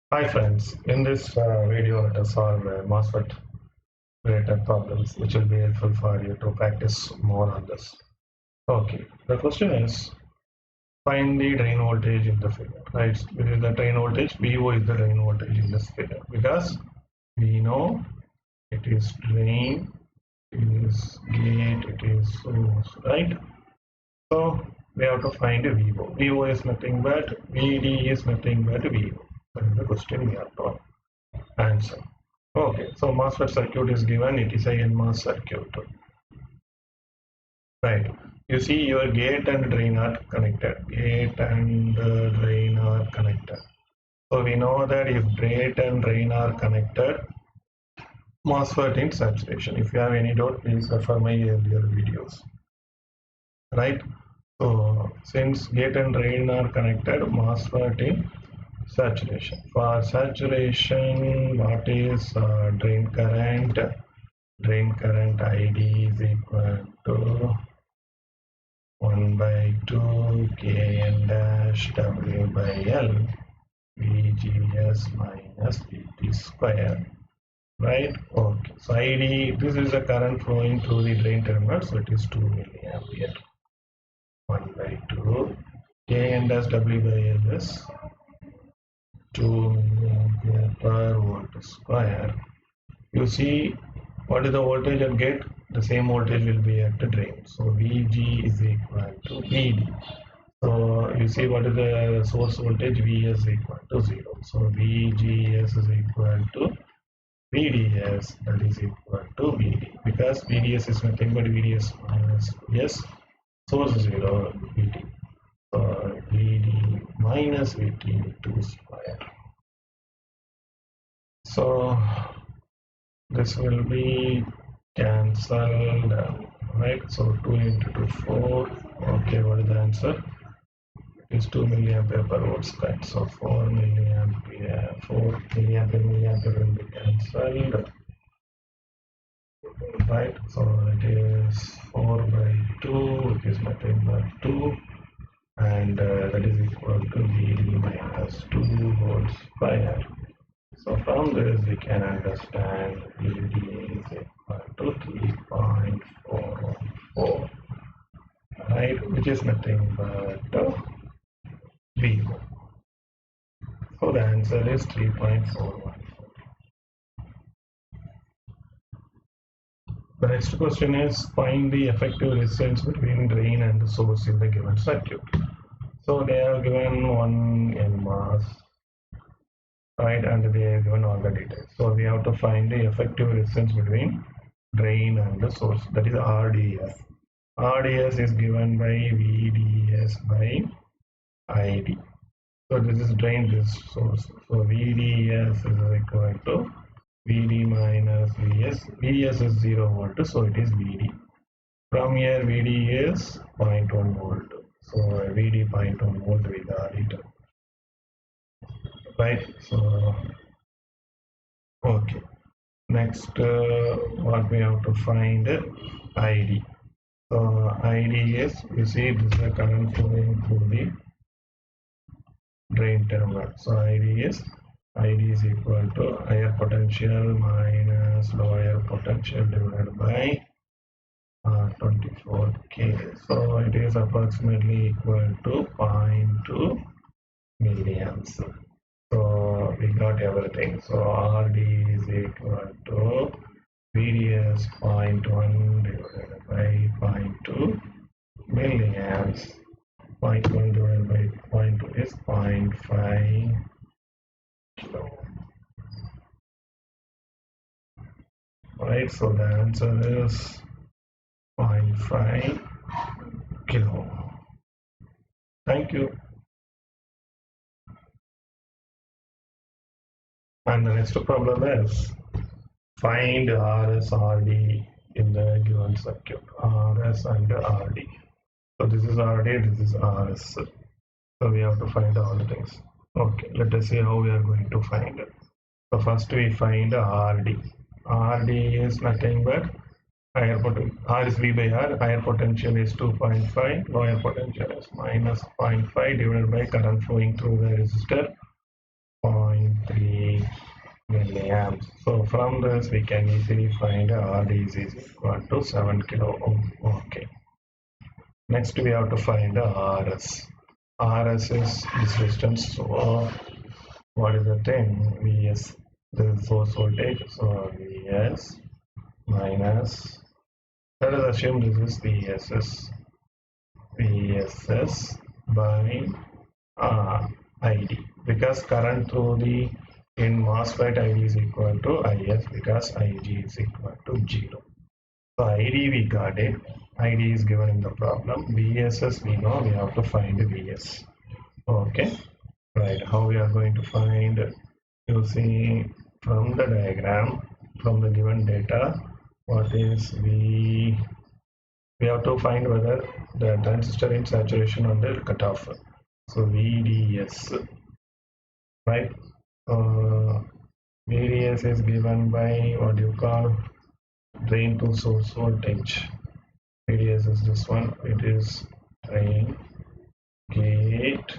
Hi friends, in this video let us solve MOSFET related problems which will be helpful for you to practice more on this. Okay, the question is find the drain voltage in the figure, right? This is the drain voltage, VO is the drain voltage in this figure because we know it is drain, it is gate, it is source, right? So we have to find a VO. VO is nothing but VD is nothing but VO. That is the question we have to answer. Okay, so MOSFET circuit is given, it is a NMOS circuit. Right. You see your gate and drain are connected. Gate and drain are connected. So we know that if gate and drain are connected, MOSFET in saturation. If you have any doubt, please refer my earlier videos. Right. So since gate and drain are connected, MOSFET in saturation. For saturation, what is drain current? Drain current ID is equal to 1 by 2 Kn dash W by L VGS minus VT square. Right? Okay. So ID, this is the current flowing through the drain terminal, so it is 2 milliampere. 1 by 2 Kn dash W by L is 2 milliampere per volt square. You see, what is the voltage at gate? The same voltage will be at the drain. So Vg is equal to Vd. So you see what is the source voltage? Vs is equal to 0. So Vgs is equal to Vds, that is equal to Vd. Because Vds is nothing but Vds minus Vs, source 0, Vt. So Vd minus Vt 2 square. So this will be cancelled, right? So 2 into 2, 4. Okay, what is the answer? It is 2 milliampere per volt square. So 4 milliampere, 4 milliampere will be cancelled, right? So it is 4 by 2, which is nothing but 2, and that is equal to Vd minus 2 volt square. So from this we can understand Vd is equal to 3.414, right, which is nothing but VO. So the answer is 3.414. The next question is find the effective resistance between drain and the source in the given circuit. So they have given one NMOS, right, and they have given all the details. So we have to find the effective resistance between drain and the source, that is RDS. RDS is given by VDS by ID. So this is drain, this source. So VDS is equal to VD minus VS. VS is 0 volt, so it is VD. From here, VD is 0.1 volt. So VD 0.1 volt we got it. Right? So, okay. Next, what we have to find ID. So ID is, you see, this is the current flowing through the drain terminal. So ID is equal to higher potential minus lower potential divided by 24K. So it is approximately equal to 0.2 milliamps. So we got everything. So RD is equal to VDS 0.1 divided by 0.2 milliamps. 0.1 divided by 0.2 is 0.5 kilo. Right, so the answer is 0.5 kilo. Thank you. And the next problem is find RS, RD in the given circuit. RS and RD. So this is RD, this is RS. So we have to find all the things. Okay, let us see how we are going to find it. So first we find RD. RD is nothing but higher potential. R is V by R. Higher potential is 2.5. Lower potential is minus 0.5 divided by current flowing through the resistor 0.3 milliamps. So from this we can easily find RD is equal to 7 kilo ohm. Okay. Next we have to find the RS. RS is this resistance. So what is the thing? Vs, the source voltage. So Vs minus, let us assume this is VSS by ID, because current through the in MOSFET ID is equal to IS because IG is equal to 0. So ID we got it. ID is given in the problem. VSS we know, we have to find VS. Okay, right. How we are going to find? You see from the diagram, from the given data, what is we have to find whether the transistor in saturation or the cutoff. So VDS, right? VDS is given by what you call drain to source voltage. VDS is this one. It is drain, gate,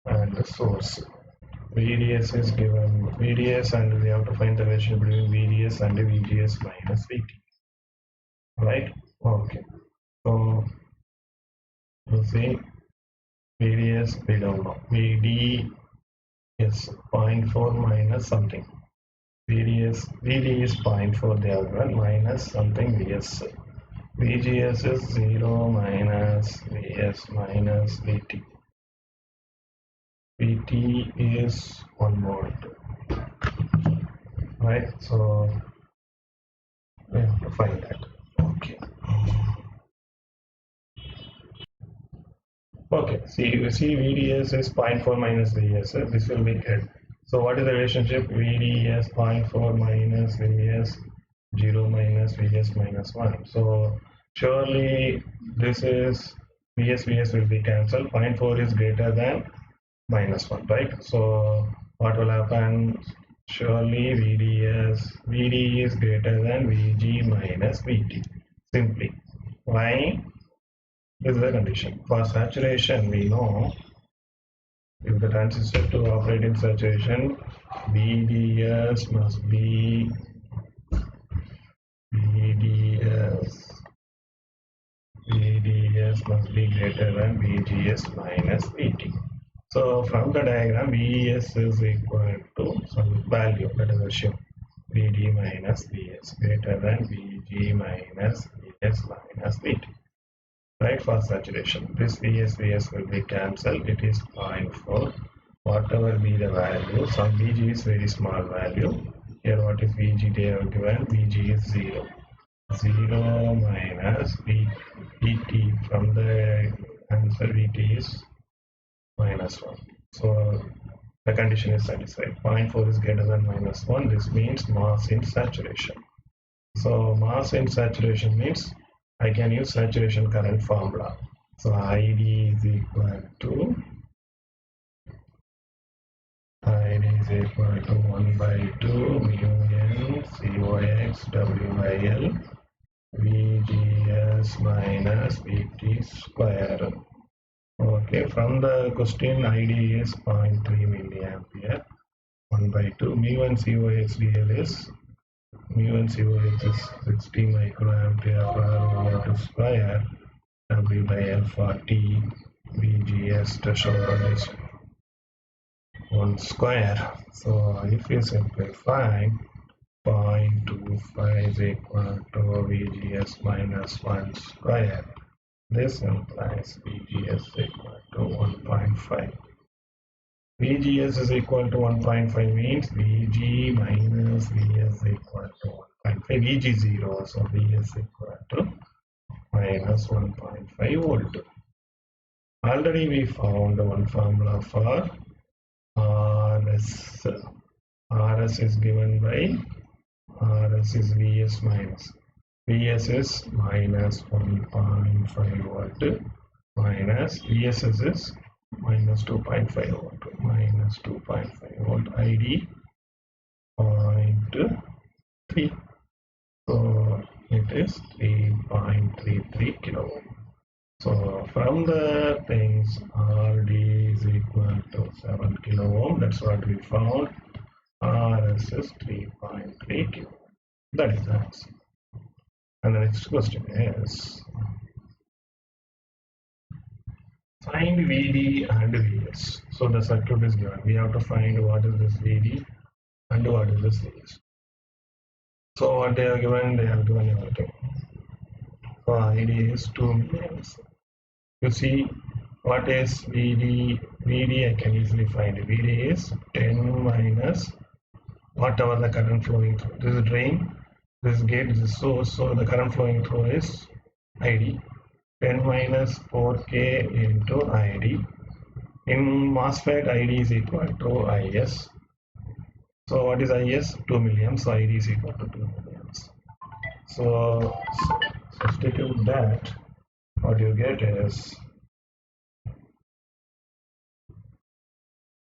and the source. VDS is given VDS, and we have to find the relation between VDS and VGS minus VT. Right? Okay. So you see VDS we don't know. VD is 0.4 minus something. VD is 0.4 the other one minus something VS. VGS is 0 minus VS minus VT. VT is 1 volt. Right? So we have to find that. Okay. Okay, see, you see VDS is 0.4 minus VS. This will be good. So what is the relationship? VDS 0.4 minus VS 0 minus VS minus 1. So surely this is VS will be cancelled. 0.4 is greater than minus 1, right? So what will happen? Surely VD is greater than VG minus VT. Simply. Why? This is the condition. For saturation, we know if the transistor to operate in saturation, VDS must be greater than VGS minus VT. So from the diagram, VS is equal to some value, let us assume VD minus VS greater than VG minus VS minus VT. Right, for saturation. This VS will be cancelled. It is 0.4. Whatever be the value, some VG is very small value. Here what is VG they have given? VG is 0. 0 minus VT, from the answer VT is minus 1. So the condition is satisfied. 0.4 is greater than minus 1. This means mass in saturation. So mass in saturation means I can use saturation current formula. So ID is equal to 1 by 2 mu n COX W by L VGS minus VT square. Okay, from the question ID is 0.3 milliampere. 1 by 2 mu n COX DL is mu and COX is 60 microampere per watt square. W by L 40. VGS threshold is 1 square. So if you simplify, 0.25 is equal to VGS minus 1 square. This implies VGS equal to 1.5. VGS is equal to 1.5 means VG minus VS equal to 1.5. VG 0, so VS equal to minus 1.5 volt. Already we found one formula for RS. RS is given by RS is VS minus. VS is minus 1.5 volt minus VSS is minus 2.5 volt, minus 2.5 volt ID 0.3. So it is 3.33 kilo ohm. So from the things RD is equal to 7 kilo ohm. That's what we found. RS is 3.3 Q. That is the answer. And the next question is find VD and VS. So the circuit is given. We have to find what is this VD and what is this VS. So what they have given everything. So ID is 2 milliamps. You see what is VD? VD I can easily find. VD is 10 minus whatever the current flowing through. This is drain, this is gate, this is source. So the current flowing through is ID. 10 minus 4K into ID. In MOSFET, ID is equal to IS. So what is IS? 2 milliamps. So ID is equal to 2 milliamps. So substitute that. What you get is,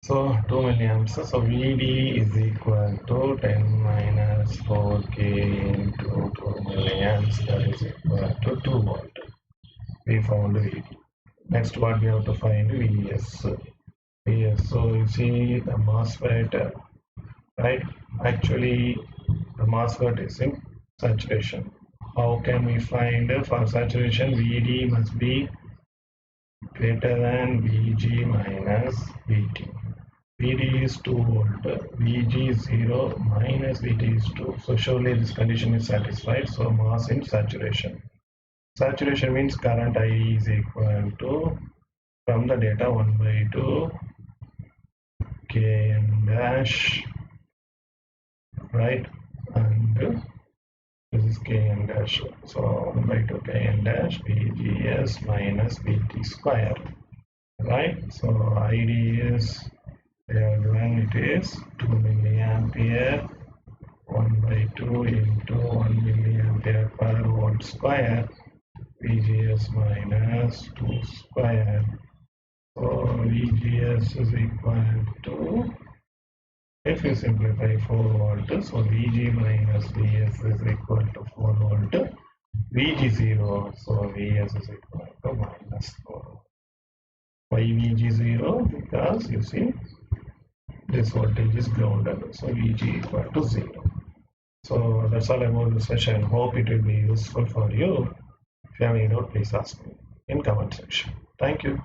so 2 milliamps. So VD is equal to 10 minus 4K into 2 milliamps. That is equal to 2 volt. We found VD. Next, what we have to find VS. VS. So you see the MOSFET, right? Actually, the MOSFET is in saturation. How can we find for saturation? VD must be greater than VG minus VT. VD is 2 volt, VG is 0, minus VT is 2. So surely this condition is satisfied. So mass in saturation. Saturation means current I is equal to, from the data, 1 by 2 Kn dash, right? And this is Kn dash. So 1 by 2 Kn dash VGS minus VT square, right? So ID is, when it is 2 milliampere, 1 by 2 into 1 milliampere per volt square, VGS minus 2 square. So VGS is equal to, if you simplify, 4 volt, so VG minus VS is equal to 4 volt, VG 0, so VS is equal to minus 4. Why VG 0? Because you see this voltage is grounded, so VG equal to 0. So that's all about the session. Hope it will be useful for you. If you have any doubt, please ask me in comment section. Thank you.